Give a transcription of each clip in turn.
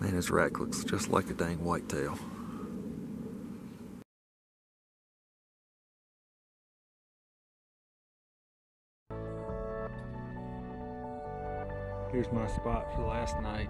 Man, his rack looks just like a dang whitetail. Here's my spot for last night.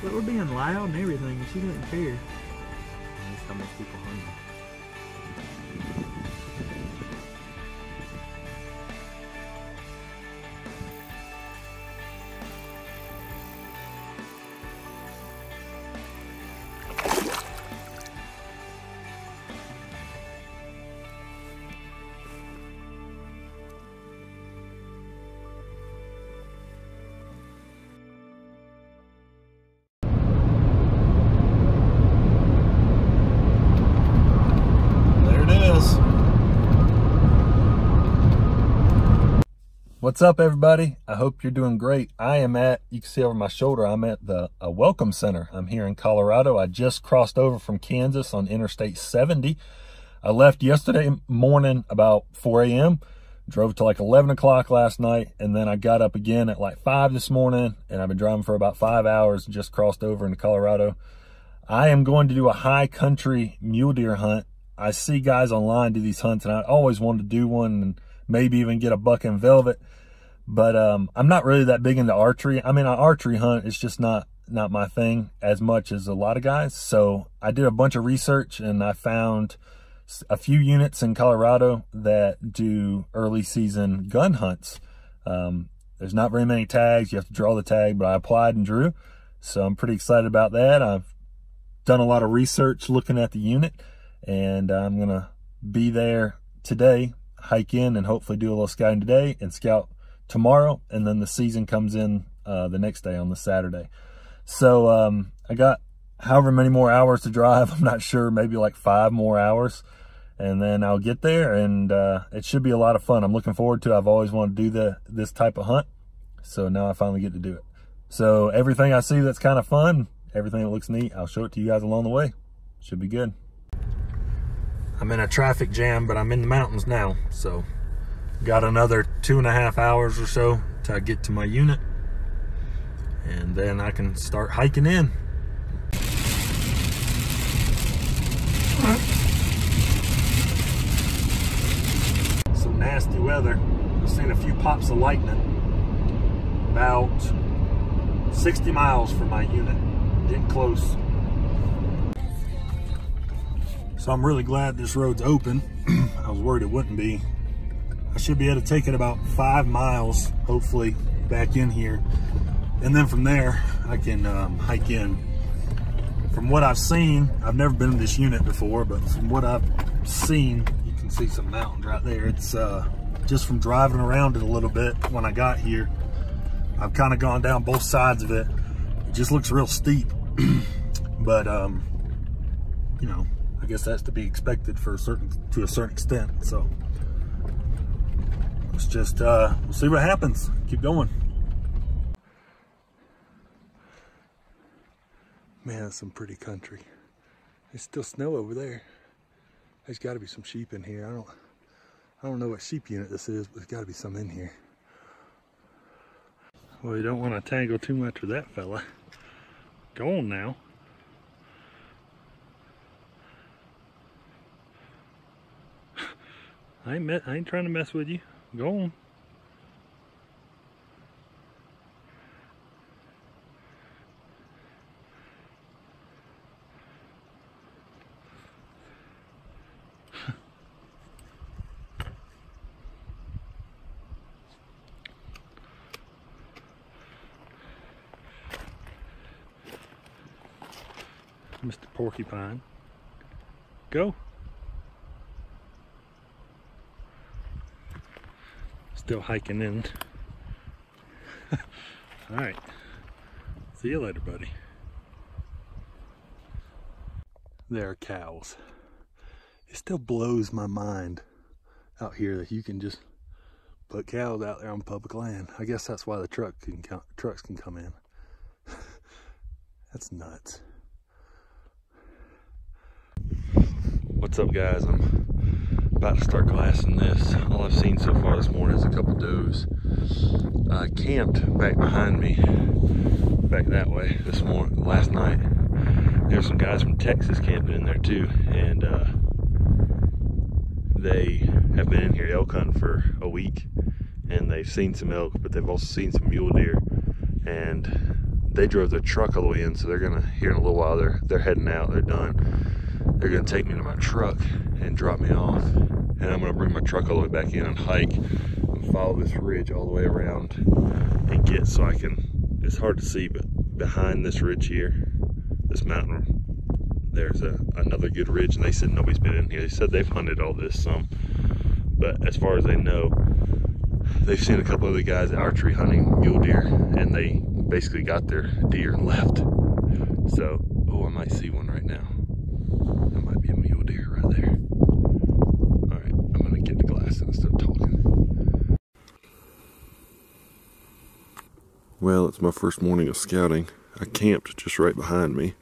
But we're being loud and everything, and she doesn't care. That's how most people hunt. What's up, everybody? I hope you're doing great. I am at, you can see over my shoulder, I'm at the Welcome Center. I'm here in Colorado. I just crossed over from Kansas on Interstate 70. I left yesterday morning about 4 a.m., drove to like 11 o'clock last night, and then I got up again at like 5 this morning, and I've been driving for about 5 hours, just crossed over into Colorado. I am going to do a high country mule deer hunt. I see guys online do these hunts, and I always wanted to do one and maybe even get a buck and velvet. But I'm not really that big into archery. I mean, an archery hunt is just not my thing as much as a lot of guys. So I did a bunch of research, and I found a few units in Colorado that do early season gun hunts. There's not very many tags. You have to draw the tag, but I applied and drew. So I'm pretty excited about that. I've done a lot of research looking at the unit, and I'm going to be there today, hike in, and hopefully do a little scouting today and scout tomorrow, and then the season comes in the next day on the Saturday. So I got however many more hours to drive. I'm not sure, maybe like 5 more hours, and then I'll get there, and it should be a lot of fun. I'm looking forward to it. I've always wanted to do this type of hunt, so now I finally get to do it. So everything I see that's kind of fun, everything that looks neat, I'll show it to you guys along the way. Should be good. I'm in a traffic jam, but I'm in the mountains now, so got another 2.5 hours or so to get to my unit, and then I can start hiking in. Some nasty weather. I've seen a few pops of lightning about 60 miles from my unit, getting close. So I'm really glad this road's open. I was worried it wouldn't be. I should be able to take it about 5 miles, hopefully, back in here. And then from there, I can hike in. From what I've seen, I've never been in this unit before, but from what I've seen, you can see some mountains right there. It's just from driving around it a little bit when I got here. I've kind of gone down both sides of it. It just looks real steep. But, you know, I guess that's to be expected to a certain extent, so. Let's just we'll see what happens. Keep going. Man, that's some pretty country. There's still snow over there. There's got to be some sheep in here. I don't know what sheep unit this is, but there's got to be some in here. Well, you don't want to tangle too much with that fella. Go on now. I ain't trying to mess with you. Go on. Mr. Porcupine. Go. Still hiking in. Alright. See you later, buddy. There are cows. It still blows my mind out here that you can just put cows out there on public land. I guess that's why the trucks can come in. That's nuts. What's up, guys? I'm about to start glassing this. All I've seen so far this morning is a couple does. I camped back behind me, back that way last night. There were some guys from Texas camping in there too, and they have been in here elk hunting for a week, and they've seen some elk, but they've also seen some mule deer, and they drove their truck all the way in, so they're gonna, here in a little while, they're heading out, they're done. They're gonna take me to my truck and drop me off, and I'm gonna bring my truck all the way back in and hike and follow this ridge all the way around and get so I can, it's hard to see, but behind this ridge here, this mountain, there's another good ridge, and they said nobody's been in here. They said they've hunted all this some, but as far as they know, they've seen a couple of the guys archery hunting mule deer, and they basically got their deer and left. So, oh, I might see one right now. That might be a mule deer right there. All right, I'm gonna get the glass and start talking. Well, it's my first morning of scouting. I camped just right behind me,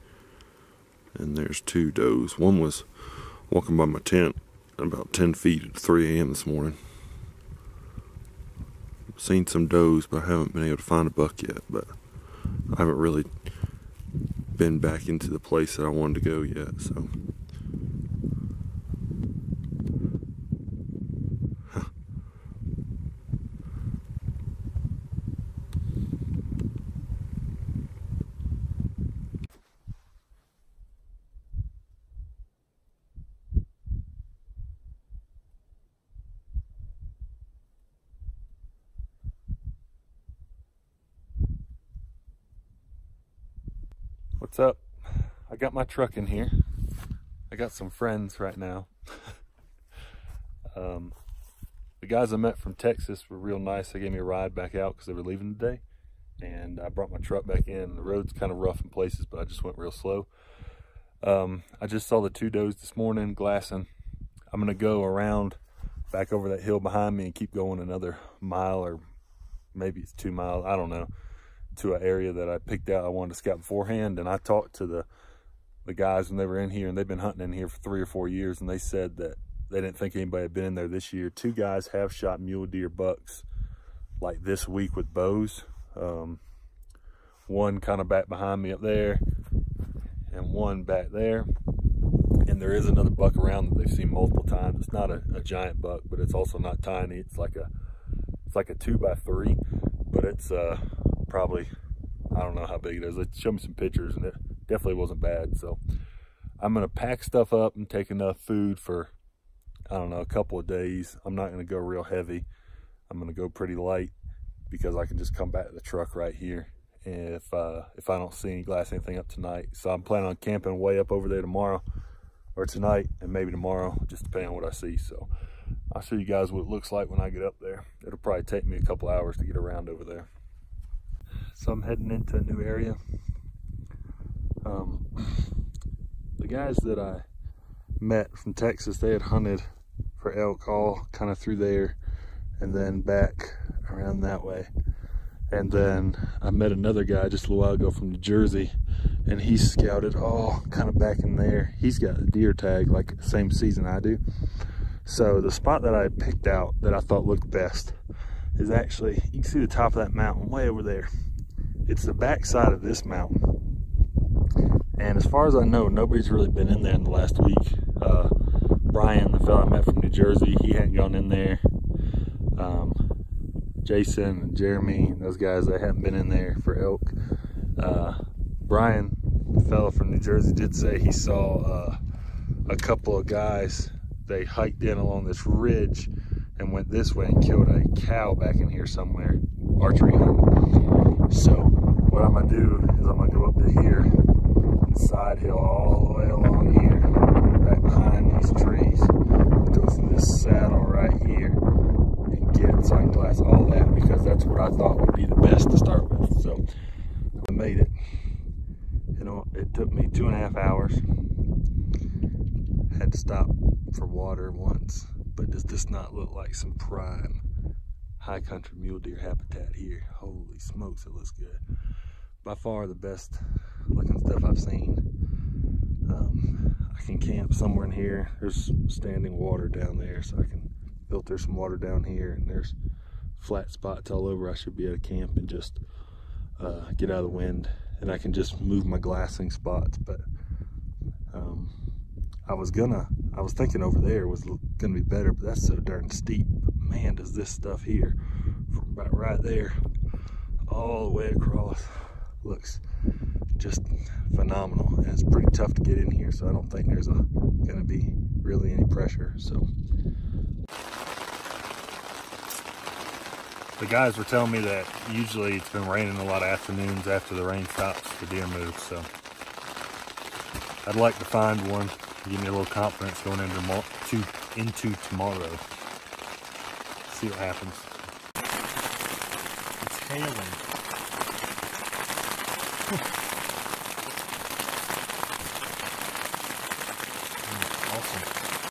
and there's two does. One was walking by my tent about 10 feet at 3 a.m. this morning. Seen some does, but I haven't been able to find a buck yet. But I haven't really been back into the place that I wanted to go yet, so. What's up? I got my truck in here. I got some friends right now. The guys I met from Texas were real nice. They gave me a ride back out because they were leaving today. And I brought my truck back in. The road's kind of rough in places, but I just went real slow. I just saw the two does this morning glassing. I'm gonna go around back over that hill behind me and keep going another mile, or maybe it's 2 miles, I don't know, to an area that I picked out I wanted to scout beforehand. And I talked to the guys when they were in here, and they've been hunting in here for 3 or 4 years, and they said that they didn't think anybody had been in there this year. 2 guys have shot mule deer bucks like this week with bows. One kind of back behind me up there, and one back there, and there is another buck around that they've seen multiple times. It's not a giant buck, but it's also not tiny. It's like a 2x3, but it's probably, I don't know how big it is. They showed me some pictures, and it definitely wasn't bad. So I'm gonna pack stuff up and take enough food for, I don't know, a couple of days. I'm not gonna go real heavy. I'm gonna go pretty light because I can just come back to the truck right here if I don't see any glass anything up tonight. So I'm planning on camping way up over there tomorrow, or tonight, and maybe tomorrow, just depending on what I see. So I'll show you guys what it looks like when I get up there. It'll probably take me a couple hours to get around over there. So I'm heading into a new area. The guys that I met from Texas, they had hunted for elk all kind of through there and then back around that way. And then I met another guy just a little while ago from New Jersey, and he scouted all kind of back in there. He's got a deer tag like the same season I do. So the spot that I picked out that I thought looked best is actually, you can see the top of that mountain way over there. It's the back side of this mountain. And as far as I know, nobody's really been in there in the last week. Brian, the fella I met from New Jersey, he hadn't gone in there. Jason and Jeremy, those guys, they haven't been in there for elk. Brian, the fella from New Jersey, did say he saw a couple of guys. They hiked in along this ridge and went this way and killed a cow back in here somewhere, archery hunting. So what I'm gonna do is I'm gonna go up to here, side hill all the way along here, right behind these trees. Go through this saddle right here and get so I can glass all that, because that's what I thought would be the best to start with. So I made it. You know, it took me 2.5 hours. Had to stop for water once, but does this not look like some prime high country mule deer habitat here? Holy smokes, it looks good. By far the best looking stuff I've seen. I can camp somewhere in here. There's standing water down there, so I can filter some water down here, and there's flat spots all over. I should be able to camp and just get out of the wind, and I can just move my glassing spots. But I was thinking over there was gonna be better, but that's so darn steep. But man, does this stuff here from about right there all the way across looks just phenomenal. And it's pretty tough to get in here, so I don't think there's gonna be really any pressure. So the guys were telling me that usually it's been raining a lot of afternoons after the rain stops, the deer move. So I'd like to find one, give me a little confidence going into tomorrow. See what happens. It's hailing. Awesome.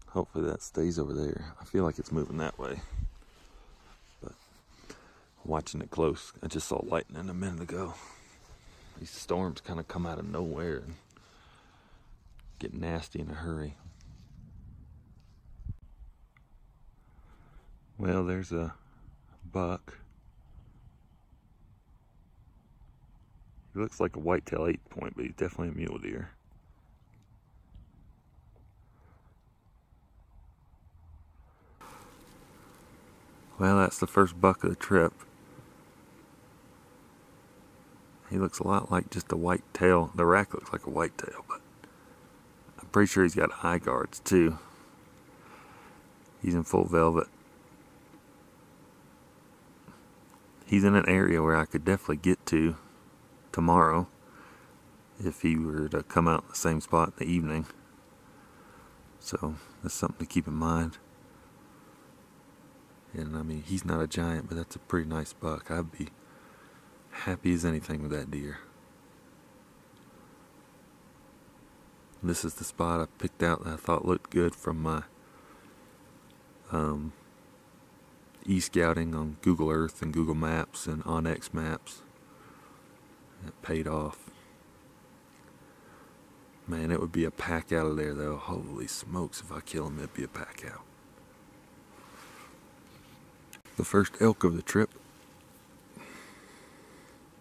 Hopefully that stays over there. I feel like it's moving that way, but watching it close, I just saw lightning a minute ago. These storms kind of come out of nowhere and get nasty in a hurry. Well, there's a buck. He looks like a whitetail 8-point, but he's definitely a mule deer. Well, that's the first buck of the trip. He looks a lot like just a whitetail. The rack looks like a whitetail, but I'm pretty sure he's got eye guards too. He's in full velvet. He's in an area where I could definitely get to tomorrow if he were to come out in the same spot in the evening. So that's something to keep in mind. And I mean, he's not a giant, but that's a pretty nice buck. I'd be happy as anything with that deer. This is the spot I picked out that I thought looked good from my e-scouting on Google Earth and Google Maps and OnX Maps. It paid off. Man, it would be a pack out of there though. Holy smokes, if I kill him, it'd be a pack out. The first elk of the trip.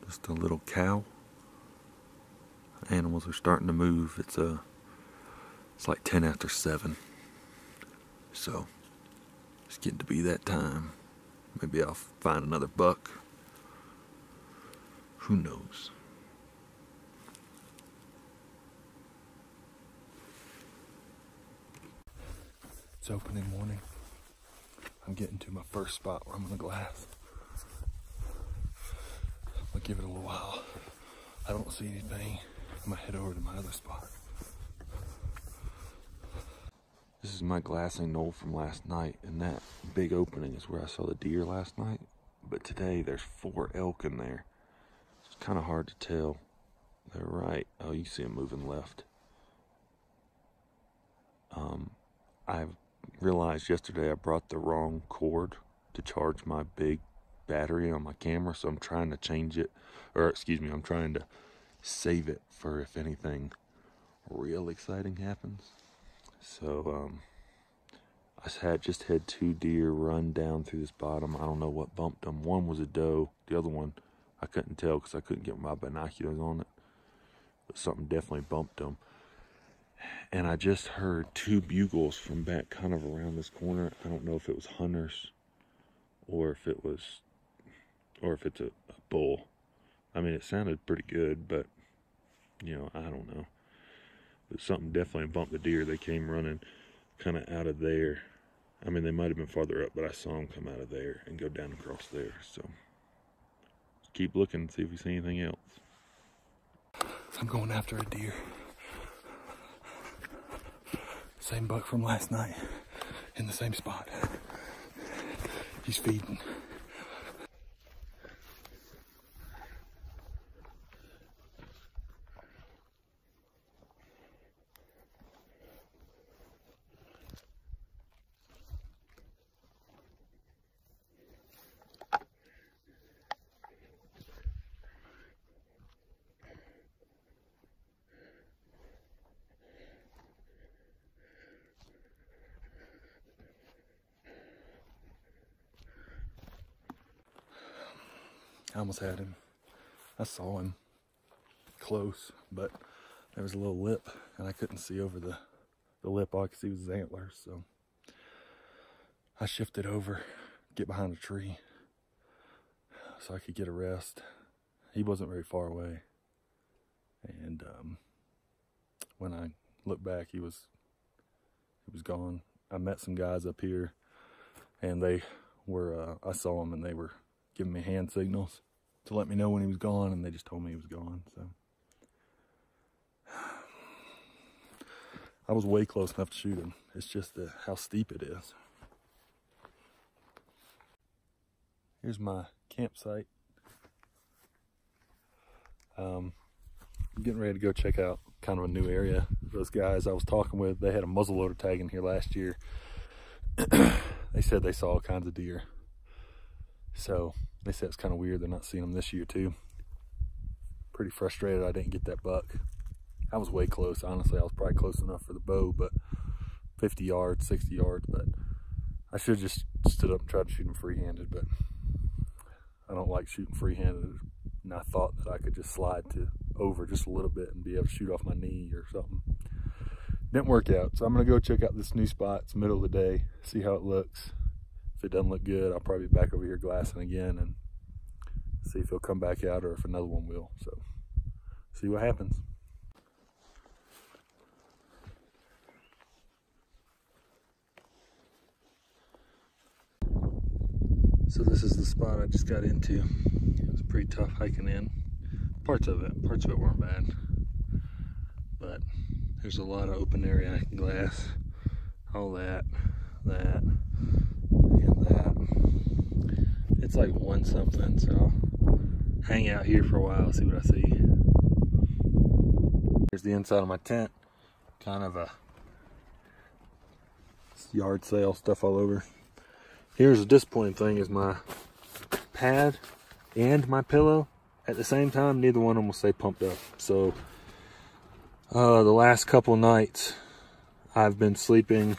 Just a little cow. Animals are starting to move. It's like 10 after 7. So it's getting to be that time. Maybe I'll find another buck. Who knows? It's opening morning. I'm getting to my first spot where I'm gonna glass. I'll give it a little while. I don't see anything. I'm gonna head over to my other spot. This is my glassing knoll from last night, and that big opening is where I saw the deer last night. But today there's 4 elk in there. It's kind of hard to tell. They're right. Oh, you see them moving left. I realized yesterday I brought the wrong cord to charge my big battery on my camera, so I'm trying to change it, or excuse me, I'm trying to save it for if anything real exciting happens. So I just had 2 deer run down through this bottom. I don't know what bumped them. One was a doe. The other one I couldn't tell because I couldn't get my binoculars on it, but something definitely bumped them. And I just heard 2 bugles from back kind of around this corner. I don't know if it was hunters or if it's a bull. I mean, it sounded pretty good, but you know, I don't know. But something definitely bumped the deer. They came running kind of out of there. I mean, they might have been farther up, but I saw them come out of there and go down across there. So keep looking and see if we see anything else. So I'm going after a deer. Same buck from last night in the same spot. He's feeding. I almost had him. I saw him close, but there was a little lip and I couldn't see over the lip. All I could see was his antlers, so I shifted over, get behind a tree so I could get a rest. He wasn't very far away, and when I looked back, he was gone. I met some guys up here, and they were I saw them and they were giving me hand signals to let me know when he was gone, and they just told me he was gone. So I was way close enough to shoot him. It's just how steep it is. Here's my campsite. I'm getting ready to go check out kind of a new area. Those guys I was talking with, they had a muzzleloader tag in here last year. They said they saw all kinds of deer. So they said it's kind of weird they're not seeing them this year too. Pretty frustrated I didn't get that buck. I was way close, honestly. I was probably close enough for the bow, but 50 yards, 60 yards, but I should have just stood up and tried to shoot him free-handed, but I don't like shooting free-handed, and I thought that I could just slide over just a little bit and be able to shoot off my knee or something. Didn't work out, so I'm gonna go check out this new spot. It's the middle of the day, see how it looks. If it doesn't look good, I'll probably be back over here glassing again and see if he'll come back out or if another one will. So, see what happens. So this is the spot I just got into. It was pretty tough hiking in. Parts of it weren't bad. But there's a lot of open area I can glass. All that, and that. It's like 1 something, so I'll hang out here for a while, see what I see. Here's the inside of my tent. Kind of a yard sale, stuff all over. Here's the disappointing thing is my pad and my pillow at the same time, neither one of them will stay pumped up. So the last couple nights I've been sleeping,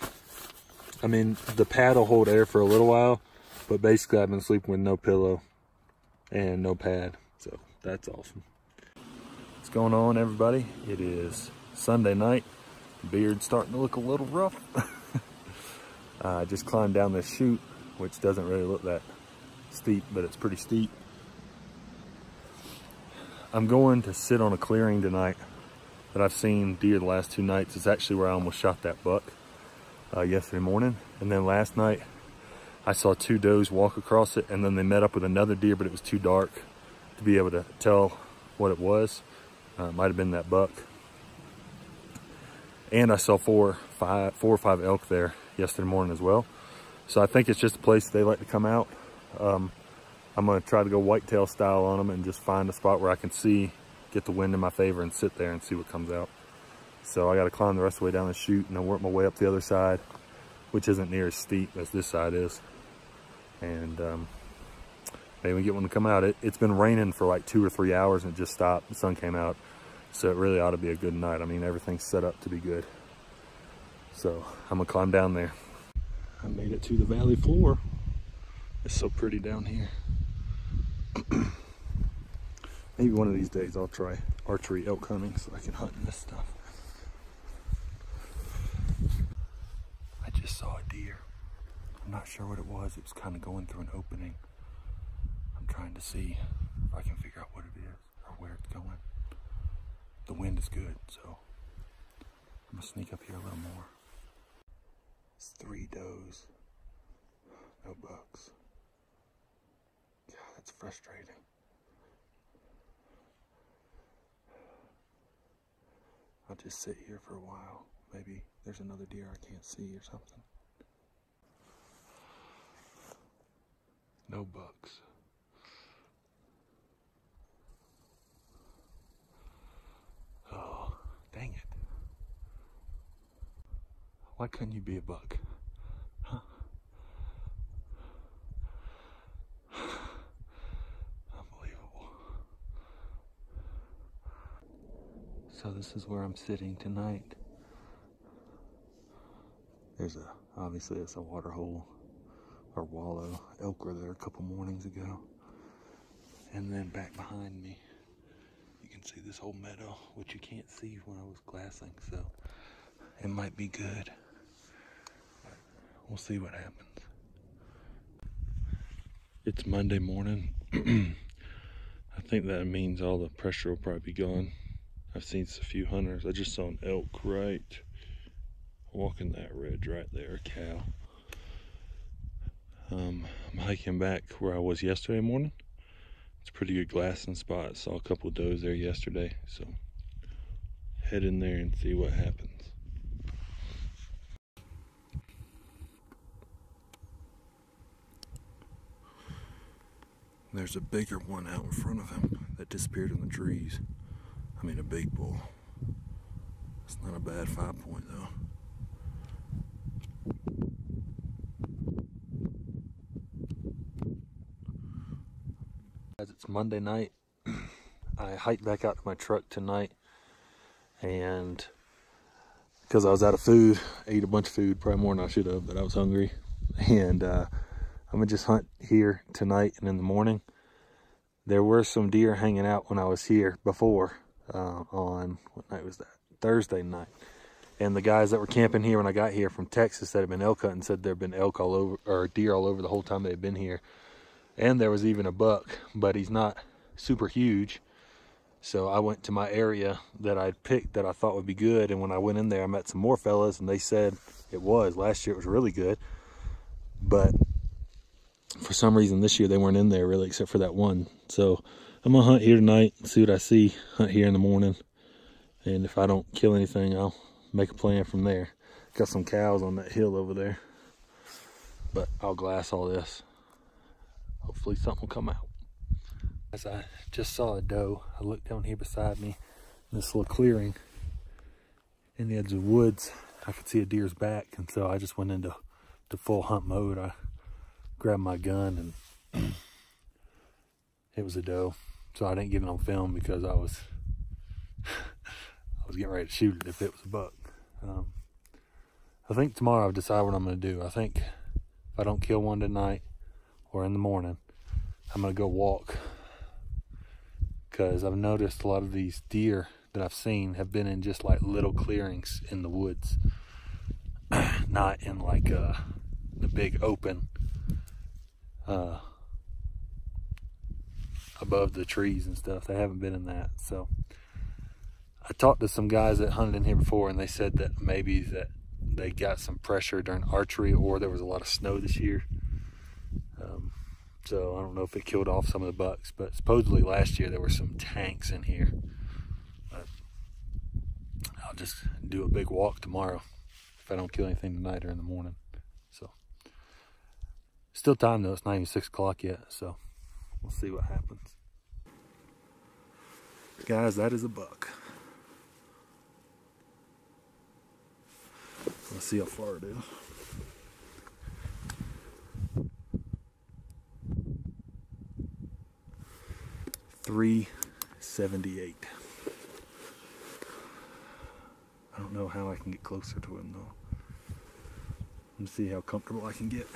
I mean, the pad will hold air for a little while, but basically I've been sleeping with no pillow and no pad. So that's awesome. What's going on, everybody? It is Sunday night. The beard's starting to look a little rough. I just climbed down this chute, which doesn't really look that steep, but it's pretty steep. I'm going to sit on a clearing tonight that I've seen deer the last 2 nights. It's actually where I almost shot that buck yesterday morning. And then last night I saw 2 does walk across it, and then they met up with another deer, but it was too dark to be able to tell what it was. It might have been that buck. And I saw 4 or 5 elk there yesterday morning as well. So I think it's just a place they like to come out. I'm gonna try to go whitetail style on them and just find a spot where I can see, get the wind in my favor and sit there and see what comes out. So I gotta climb the rest of the way down the chute and then work my way up the other side, which isn't near as steep as this side is. And maybe we get one to come out. It's been raining for like 2 or 3 hours and it just stopped. The sun came out. So it really ought to be a good night. I mean, everything's set up to be good. So I'm gonna climb down there. I made it to the valley floor. It's so pretty down here. Maybe one of these days I'll try archery elk hunting so I can hunt in this stuff. I just saw a deer. I'm not sure what it was. It was kind of going through an opening. I'm trying to see if I can figure out what it is or where it's going. The wind is good, so I'm gonna sneak up here a little more. It's 3 does, no bucks. God, that's frustrating. I'll just sit here for a while. Maybe there's another deer I can't see or something. No bucks. Oh, dang it. Why couldn't you be a buck? Huh? Unbelievable. So this is where I'm sitting tonight. There's obviously it's a water hole or wallow. Elk were there a couple mornings ago. And then back behind me, you can see this whole meadow, which you can't see when I was glassing, so it might be good. We'll see what happens. It's Monday morning. I think that means all the pressure will probably be gone. I've seen a few hunters. I just saw an elk right walking that ridge right there, a cow. I'm hiking back where I was yesterday morning. It's a pretty good glassing spot. Saw a couple of does there yesterday, so head in there and see what happens. There's a bigger one out in front of him that disappeared in the trees. I mean, a big bull. It's not a bad 5-point though. As it's Monday night, I hiked back out to my truck tonight, and because I was out of food, I ate a bunch of food, probably more than I should have, but I was hungry. And I'm gonna just hunt here tonight and in the morning. There were some deer hanging out when I was here before, on, what night was that? Thursday night. And the guys that were camping here when I got here from Texas that had been elk hunting said there had been elk all over, or deer all over the whole time they'd been here. And there was even a buck, but he's not super huge. So I went to my area that I'd picked that I thought would be good. And when I went in there, I met some more fellas and they said it was. Last year it was really good. But for some reason this year they weren't in there really, except for that one. So I'm gonna hunt here tonight, see what I see, hunt here in the morning. And if I don't kill anything, I'll make a plan from there. Got some cows on that hill over there. But I'll glass all this. Hopefully something will come out. As I just saw a doe, I looked down here beside me in this little clearing in the edge of the woods. I could see a deer's back, and so I just went into full hunt mode. I grabbed my gun and it was a doe. So I didn't get it on film because I was getting ready to shoot it if it was a buck. I think tomorrow I'll decide what I'm gonna do. I think if I don't kill one tonight or in the morning, I'm gonna go walk, because I've noticed a lot of these deer that I've seen have been in just like little clearings in the woods, not in like the big open above the trees and stuff. They haven't been in that. So I talked to some guys that hunted in here before, and they said that maybe that they got some pressure during archery, or there was a lot of snow this year. So I don't know if it killed off some of the bucks, but supposedly last year there were some tanks in here. But I'll just do a big walk tomorrow if I don't kill anything tonight or in the morning. So still time though, it's not even 6 o'clock yet, so we'll see what happens. Guys, that is a buck. Let's see how far it is. .378. I don't know how I can get closer to him though. Let's see how comfortable I can get.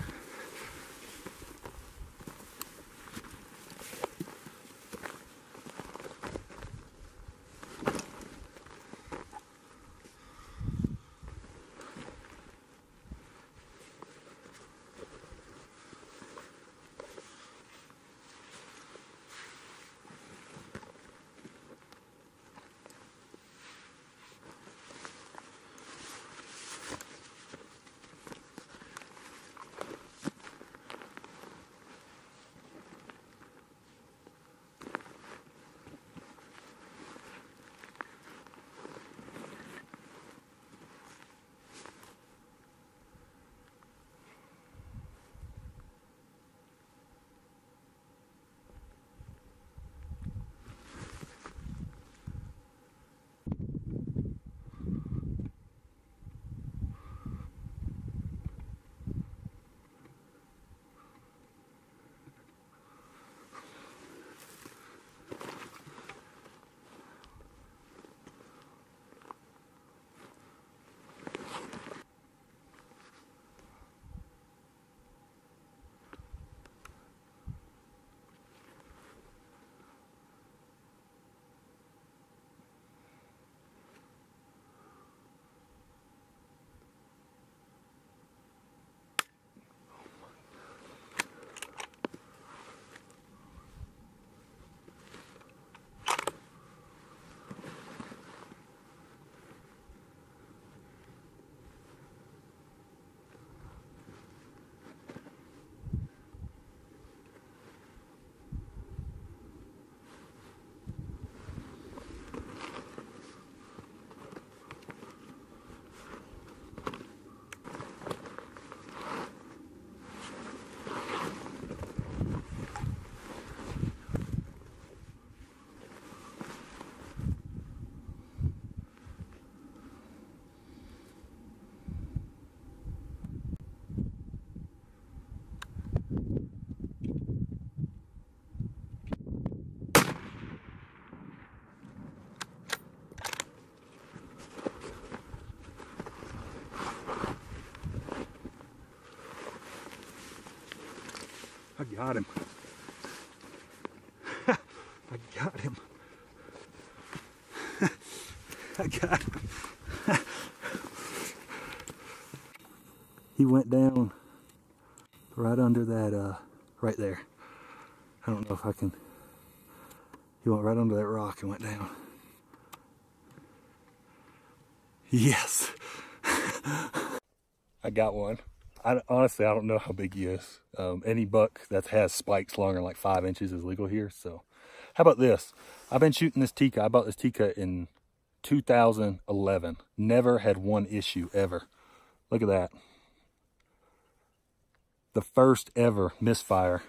got him. I got him. I got him. He went down right under that, right there. I don't know if I can. He went right under that rock and went down. Yes. I got one. Honestly, I don't know how big he is. Any buck that has spikes longer than like 5 inches is legal here. So how about this? I've been shooting this Tika. I bought this Tika in 2011. Never had one issue ever. Look at that. The first ever misfire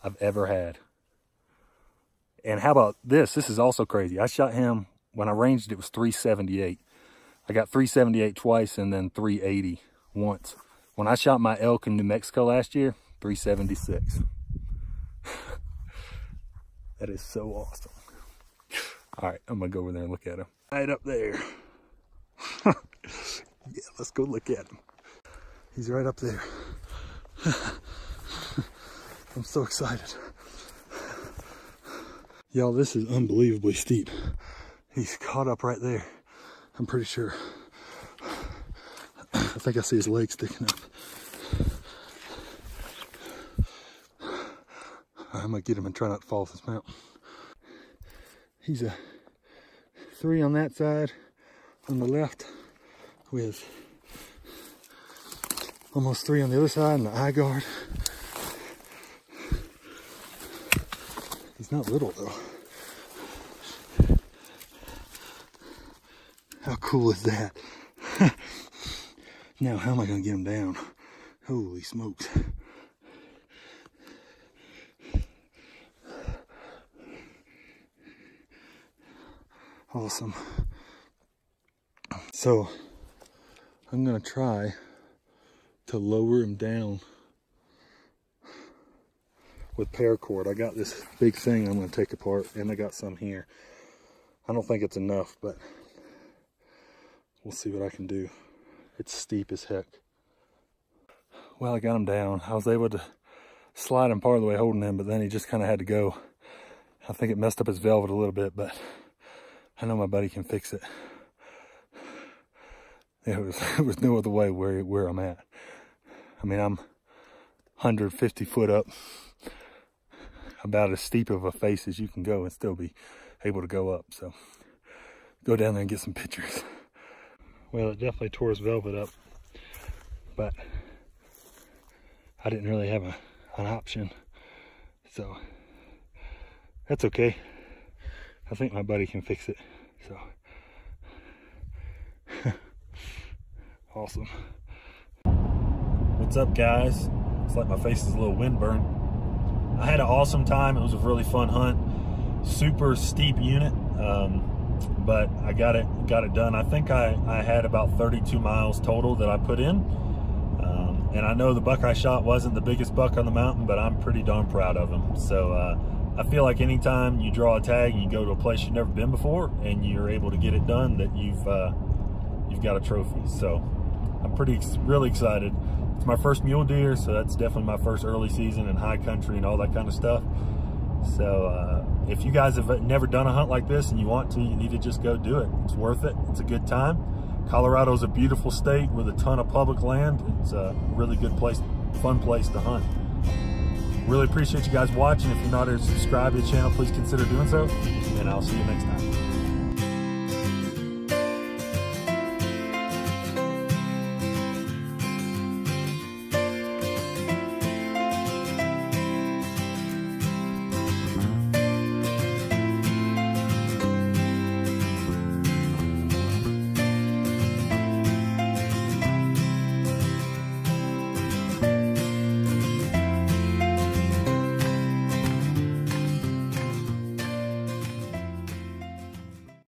I've ever had. And how about this? This is also crazy. I shot him, when I ranged it was 378. I got 378 twice and then 380 once. When I shot my elk in New Mexico last year, 376. That is so awesome. All right, I'm gonna go over there and look at him. Right up there. Yeah, let's go look at him. He's right up there. I'm so excited. Y'all, this is unbelievably steep. He's caught up right there. I'm pretty sure. I think I see his leg sticking up. I'm gonna get him and try not to fall off this mountain. He's a 3 on that side, on the left, with almost 3 on the other side, and the eye guard. He's not little though. How cool is that? Now, how am I gonna get him down? Holy smokes. Awesome. So, I'm gonna try to lower him down with paracord. I got this big thing I'm gonna take apart, and I got some here. I don't think it's enough, but we'll see what I can do. It's steep as heck. Well, I got him down. I was able to slide him part of the way holding him, but then he just kind of had to go. I think it messed up his velvet a little bit, but I know my buddy can fix it. It was no other way where I'm at. I mean, I'm 150 foot up, about as steep of a face as you can go and still be able to go up. So go down there and get some pictures. Well, it definitely tore his velvet up, but I didn't really have an option. So that's okay. I think my buddy can fix it. So awesome. What's up, guys? It's like my face is a little windburned. I had an awesome time. It was a really fun hunt. Super steep unit, but I got it done. I think I had about 32 miles total that I put in. And I know the buck I shot wasn't the biggest buck on the mountain, but I'm pretty darn proud of him. So I feel like anytime you draw a tag and you go to a place you've never been before and you're able to get it done, that you've got a trophy. So I'm really excited. It's my first mule deer, so that's definitely my first early season in high country and all that kind of stuff. So if you guys have never done a hunt like this and you want to, you need to just go do it. It's worth it. It's a good time. Colorado's a beautiful state with a ton of public land. It's a really good place, fun place to hunt. Really appreciate you guys watching. If you're not subscribed to the channel, please consider doing so, and I'll see you next time.